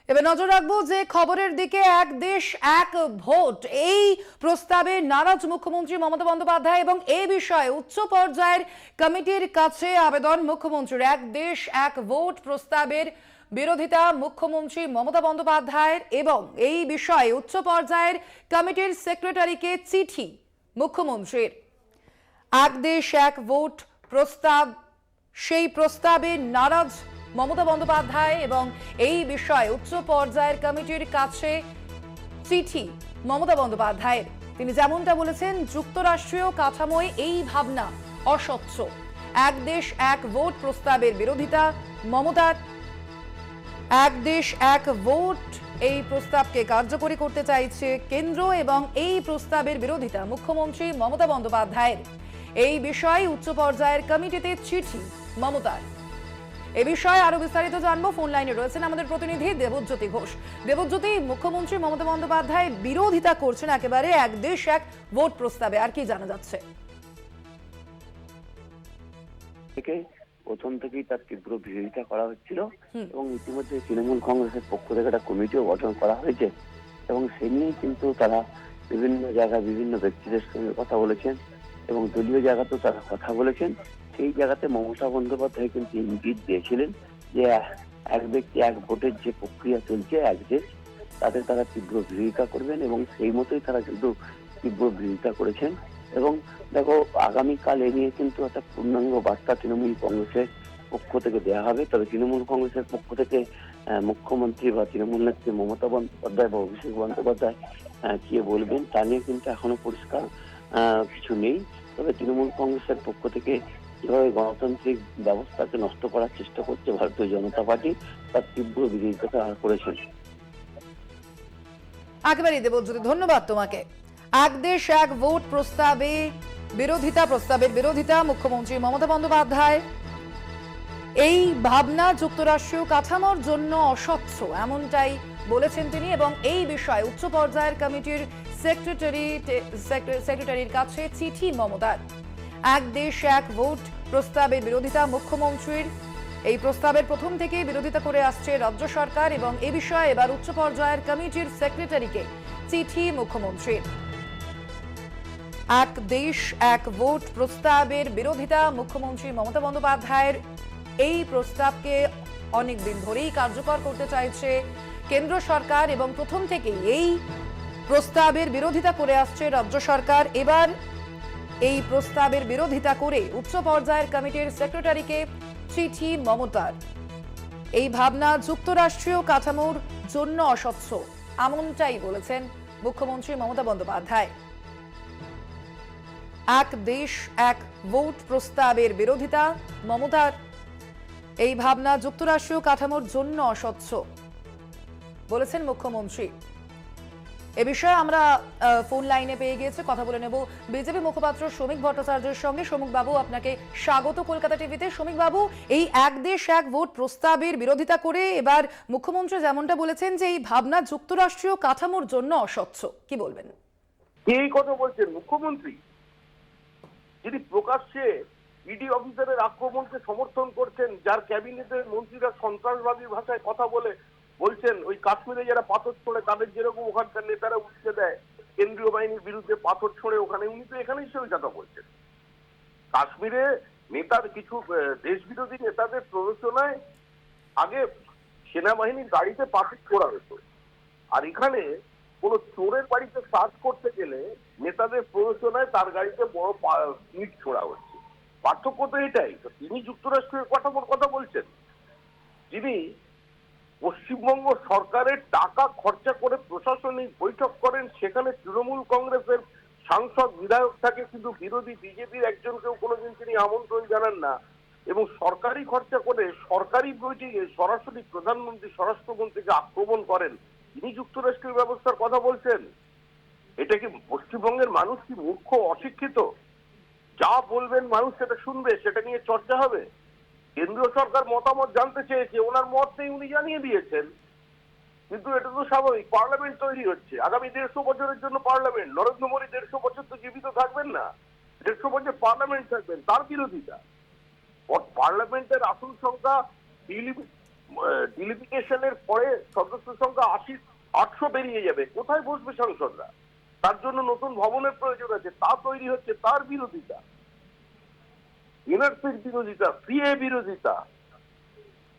এবার নজর রাখবো যে খবরের দিকে, এক দেশ এক ভোট এই প্রস্তাবে নারাজ মুখ্যমন্ত্রী মমতা বন্দ্যোপাধ্যায় এবং এই বিষয়ে উচ্চ পর্যায়ের কমিটির কাছে আবেদন মুখ্যমন্ত্রীর। এক দেশ এক ভোট প্রস্তাবের বিরোধিতা মুখ্যমন্ত্রী মমতা বন্দ্যোপাধ্যায়ের এবং এই বিষয়ে উচ্চ পর্যায়ের কমিটির সেক্রেটারিকে চিঠি মুখ্যমন্ত্রীর। এক দেশ এক ভোট প্রস্তাব, সেই প্রস্তাবে নারাজ মমতা বন্দ্যোপাধ্যায় এবং এই বিষয়ে উচ্চ পর্যায়ের কমিটির কাছে চিঠি মমতা বন্দ্যোপাধ্যায়ের। তিনি যেমনটা বলেছেন, যুক্তরাষ্ট্রীয় কাঠামোয় এই ভাবনা অস্বচ্ছ। এক দেশ এক ভোট প্রস্তাবের বিরোধিতা মমতার। এক দেশ এক ভোট এই প্রস্তাবকে কার্যকরী করতে চাইছে কেন্দ্র এবং এই প্রস্তাবের বিরোধিতা মুখ্যমন্ত্রী মমতা বন্দ্যোপাধ্যায়ের। এই বিষয়ে উচ্চ পর্যায়ের কমিটিতে চিঠি মমতার। এ বিষয়ে আরো বিস্তারিত জানবো, ফোন লাইনে রয়েছেন আমাদের প্রতিনিধি দেবজ্যোতি ঘোষ। দেবজ্যোতি, মুখ্যমন্ত্রী মমতা বন্দ্যোপাধ্যায় বিরোধিতা করছেন একেবারে এক দেশ এক ভোট প্রস্তাবে, আর কি জানা যাচ্ছে? প্রথম থেকেই তার তীব্র বিরোধিতা করা হচ্ছিল এবং ইতিমধ্যে তৃণমূল কংগ্রেসের পক্ষ থেকে একটা কমিটিও গঠন করা হয়েছে এবং সে নিয়েই কিন্তু তারা বিভিন্ন জায়গায় বিভিন্ন ব্যক্তিদের সঙ্গে কথা বলেছেন এবং দলীয় জায়গাতেও তারা কথা বলেছেন। সেই জায়গাতে মমতা বন্দ্যোপাধ্যায় কিন্তু ইঙ্গিত দিয়েছিলেন যে এক ব্যক্তি এক ভোটের যে প্রক্রিয়া চলছে এক দেশ, তাতে তারা তীব্র বিরোধিতা করবেন এবং সেই মতোই তারা কিন্তু তীব্র বিরোধিতা করেছেন। এবং দেখো, আগামীকাল এ নিয়ে কিন্তু একটা পূর্ণাঙ্গ বার্তা তৃণমূল কংগ্রেসের পক্ষ থেকে দেওয়া হবে। তবে তৃণমূল কংগ্রেসের পক্ষ থেকে মুখ্যমন্ত্রী বা তৃণমূল নেত্রী মমতা বন্দ্যোপাধ্যায় বা অভিষেক বন্দ্যোপাধ্যায় কি বলবেন তা নিয়ে কিন্তু এখনো পরিষ্কার কিছু নেই। তবে তৃণমূল কংগ্রেসের পক্ষ থেকে যেভাবে গণতান্ত্রিক ব্যবস্থাকে নষ্ট করার চেষ্টা করছে ভারতীয় জনতা পার্টি, তার তীব্র বিরোধিতা করেছেন। একেবারেই দেবজ্যোতি, ধন্যবাদ তোমাকে। এক দেশ এক ভোট প্রস্তাবের বিরোধিতা মুখ্যমন্ত্রী মমতা বন্দ্যোপাধ্যায়। এই ভাবনা যুক্তরাষ্ট্রীয় কাঠামোর জন্য অস্বচ্ছ, এমনটাই বলেছেন তিনি এবং এই বিষয়ে উচ্চ পর্যায়ের কমিটির সেক্রেটারির কাছে চিঠি মমতার। এক দেশ এক ভোট প্রস্তাবের বিরোধিতা মুখ্যমন্ত্রীর। এই প্রস্তাবের প্রথম থেকেই বিরোধিতা করে আসছে রাজ্য সরকার এবং এ বিষয়ে এবার উচ্চ পর্যায়ের কমিটির সেক্রেটারিকে চিঠি মুখ্যমন্ত্রীর। এক দেশ এক ভোট প্রস্তাবের বিরোধিতা মুখ্যমন্ত্রী মমতা বন্দ্যোপাধ্যায়ের। এই প্রস্তাবকে অনেকদিন ধরেই কার্যকর করতে চাইছে কেন্দ্র সরকার এবং প্রথম থেকেই এই প্রস্তাবের বিরোধিতা করে আসছে রাজ্য সরকার। এবার এই প্রস্তাবের বিরোধিতা করে উচ্চ পর্যায়ের কমিটির সেক্রেটারিকে চিঠি মমতার। এই ভাবনা যুক্তরাষ্ট্রীয় কাঠামোর জন্য অস্বচ্ছ, এমনটাই বলেছেন মুখ্যমন্ত্রী মমতা বন্দ্যোপাধ্যায়। এক দেশ এক ভোট প্রস্তাবের বিরোধিতা মমতার। এই ভাবনা যুক্তরাষ্ট্রীয় কাঠামোর জন্য অস্বচ্ছ বলেছেন মুখ্যমন্ত্রী। এ বিষয়ে আমরা ফোন লাইনে পেয়ে গিয়েছে, কথা বলে নেব বিজেপি মুখপাত্র শ্রমিক ভট্টাচার্যের সঙ্গে। শ্রমিক বাবু, আপনাকে স্বাগত কলকাতা টিভিতে। শ্রমিক বাবু, এই এক দেশ এক ভোট প্রস্তাবের বিরোধিতা করে এবার মুখ্যমন্ত্রী যেমনটা বলেছেন যে এই ভাবনা যুক্তরাষ্ট্রীয় কাঠামোর জন্য অস্বচ্ছ, কি বলবেন? এই কথা বলছেন মুখ্যমন্ত্রী, যিনি প্রকাশ্যে ইডি অফিসারের আক্রমণকে সমর্থন করছেন, যার ক্যাবিনেটের মন্ত্রীরা সন্ত্রাসবাদীর ভাষায় কথা বলছেন ওই কাশ্মীরে যারা পাথর ছোড়ে তাদের যেরকম ওখানকার নেতারা উঠতে দেয় কেন্দ্রীয় বাহিনীর বিরুদ্ধে পাথর ছোড়ে ওখানে, উনি তো এখানেই সেই কথা বলছেন। কাশ্মীরে নেতার কিছু দেশ বিরোধী নেতাদের প্ররোচনায় আগে সেনাবাহিনীর গাড়িতে পাথর ছোড়া হতো, আর এখানে কোন চোরের বাড়িতে সার্চ করতে গেলে নেতাদের প্ররোচনায় তার গাড়িতে বড় ইট ছোড়া হচ্ছে। পার্থক্য তো এটাই। তো তিনি যুক্তরাষ্ট্রের কাঠামোর কথা বলছেন, যিনি পশ্চিমবঙ্গ সরকারের টাকা খরচা করে প্রশাসনিক বৈঠক করেন, সেখানে তৃণমূল কংগ্রেসের সাংসদ বিধায়ক থাকে কিন্তু বিরোধী বিজেপির একজনকেও কোনোদিন তিনি আমন্ত্রণ জানান না এবং সরকারি খরচা করে সরকারি বৈঠকে সরাসরি প্রধানমন্ত্রী স্বরাষ্ট্রমন্ত্রীকে আক্রমণ করেন, তিনি যুক্তরাষ্ট্রীয় ব্যবস্থার কথা বলছেন। এটা কি পশ্চিমবঙ্গের মানুষ কি মূর্খ, অশিক্ষিত? যা বলবেন মানুষ সেটা শুনবে, সেটা নিয়ে চর্চা হবে। কেন্দ্রীয় সরকার মতামত জানতে চেয়েছে, ওনার মত নেই উনি জানিয়ে দিয়েছেন, কিন্তু এটা তো স্বাভাবিক। পার্লামেন্ট তৈরি হচ্ছে, আগামী 150 বছরের জন্য পার্লামেন্ট। নরেন্দ্র মোদী 150 বছর তো জীবিত থাকবেন না, 150 বছর পার্লামেন্ট থাকবেন, তার বিরোধিতা। পার্লামেন্টের আসন সংখ্যা ডিলিমিটেশনের পরে সদস্য সংখ্যা 800 বেরিয়ে যাবে, কোথায় বসবে সাংসদরা? তার জন্য নতুন ভবনের প্রয়োজন আছে, তা তৈরি হচ্ছে, তার বিরোধিতা, এনআরসির বিরোধিতা, সিএ বিরোধিতা,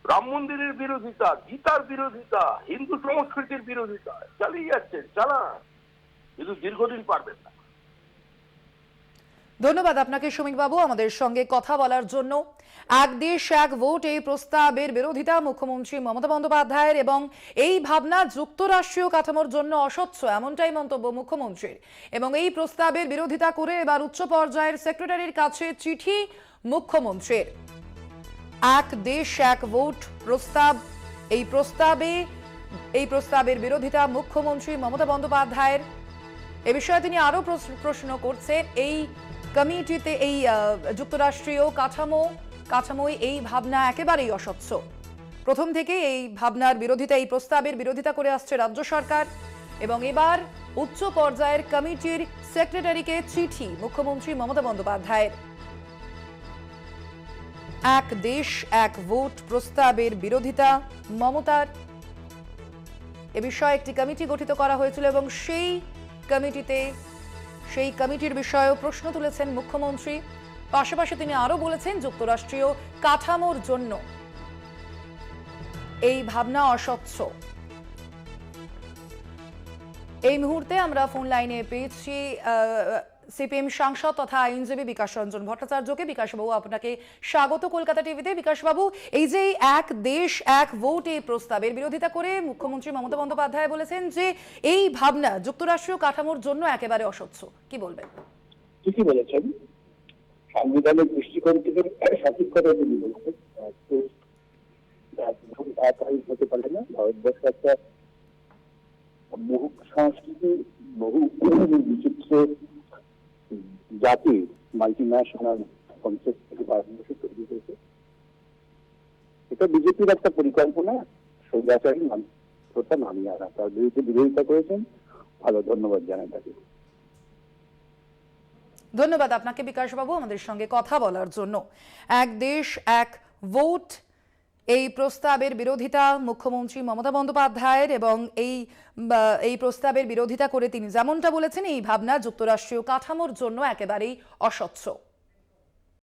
রাম মন্দিরের বিরোধিতা, গীতার বিরোধিতা, হিন্দু সংস্কৃতির বিরোধিতা, চালিয়ে যাচ্ছেন, চালান, কিন্তু দীর্ঘদিন পারবেন না। ধন্যবাদ আপনাকে শ্রমিক বাবু আমাদের সঙ্গে কথা বলার জন্য। এক দেশ এক ভোট এই প্রস্তাবের বিরোধিতা মুখ্যমন্ত্রী মমতা বন্দ্যোপাধ্যায়ের এবং এই ভাবনা যুক্তরাষ্ট্রীয় কাঠামোর জন্য অস্বচ্ছ, এমনটাই মন্তব্য মুখ্যমন্ত্রীর। এবং এই প্রস্তাবের বিরোধিতা করে এবার উচ্চ পর্যায়ের সেক্রেটারির কাছে চিঠি মুখ্যমন্ত্রীর। এক দেশ এক ভোট প্রস্তাব, এই প্রস্তাবের বিরোধিতা মুখ্যমন্ত্রী মমতা বন্দ্যোপাধ্যায়ের। এ বিষয়ে তিনি আরো প্রশ্ন করছেন, এই কমিটিতে এই যুক্তরাষ্ট্রীয় কাঠামোয় এই ভাবনা একেবারেই অস্বচ্ছ। প্রথম থেকে এই ভাবনার বিরোধিতা, এই প্রস্তাবের বিরোধিতা করে আসছে রাজ্য সরকার এবং এবার উচ্চ পর্যায়ের কমিটির সেক্রেটারিকে চিঠি মুখ্যমন্ত্রী মমতা বন্দ্যোপাধ্যায়ের। এক দেশ এক ভোট প্রস্তাবের বিরোধিতা মমতার। এ বিষয়ে একটি কমিটি গঠিত করা হয়েছিল এবং সেই কমিটির বিষয়েও প্রশ্ন তুলেছেন মুখ্যমন্ত্রী। পাশাপাশি তিনি আরো বলেছেন যুক্তরাষ্ট্রীয় কাঠামোর জন্য এই ভাবনা অস্বচ্ছ। এই মুহূর্তে আমরা ফোন লাইনে পেয়েছি সিপিএম সাংসদ তথা আইনজীবী বিকাশ রঞ্জন ভট্টাচার্যকে। বিকাশবাবু, আপনাকে স্বাগত কলকাতা টিভিতে। বিকাশবাবু, এই যে এক দেশ এক ভোট এই প্রস্তাবের বিরোধিতা করে মুখ্যমন্ত্রী মমতা বন্দ্যোপাধ্যায় বলেছেন যে এই ভাবনা যুক্তরাষ্ট্রীয় কাঠামোর জন্য একেবারে অস্বচ্ছ, কি বলবেন? ঠিকই বলেছেন, সাংবিধানিক দৃষ্টিকোণ থেকে সঠিক কথা তিনি বলছেন। হতে পারে না, ভারতবর্ষ একটা বহু সংস্কৃতি, বহু বিচিত্র জাতি, মাল্টি ন্যাশনাল কনসেপ্ট থেকে ভারতবর্ষ তৈরি হয়েছে। এটা বিজেপির একটা পরিকল্পনা, স্বৈরাচারী মানসিকতা নামিয়ে আনা, তার বিরুদ্ধে বিরোধিতা করেছেন। ভালো, ধন্যবাদ জানাই তাকে। ধন্যবাদ আপনাকে বিকাশবাবু আমাদের সঙ্গে কথা বলার জন্য। এক দেশ এক ভোট এই প্রস্তাবের বিরোধিতা মুখ্যমন্ত্রী মমতা বন্দ্যোপাধ্যায়ের এবং এই প্রস্তাবের বিরোধিতা করে তিনি যেমনটা বলেছেন এই ভাবনা যুক্তরাষ্ট্রীয় কাঠামোর জন্য একেবারেই অস্বচ্ছ।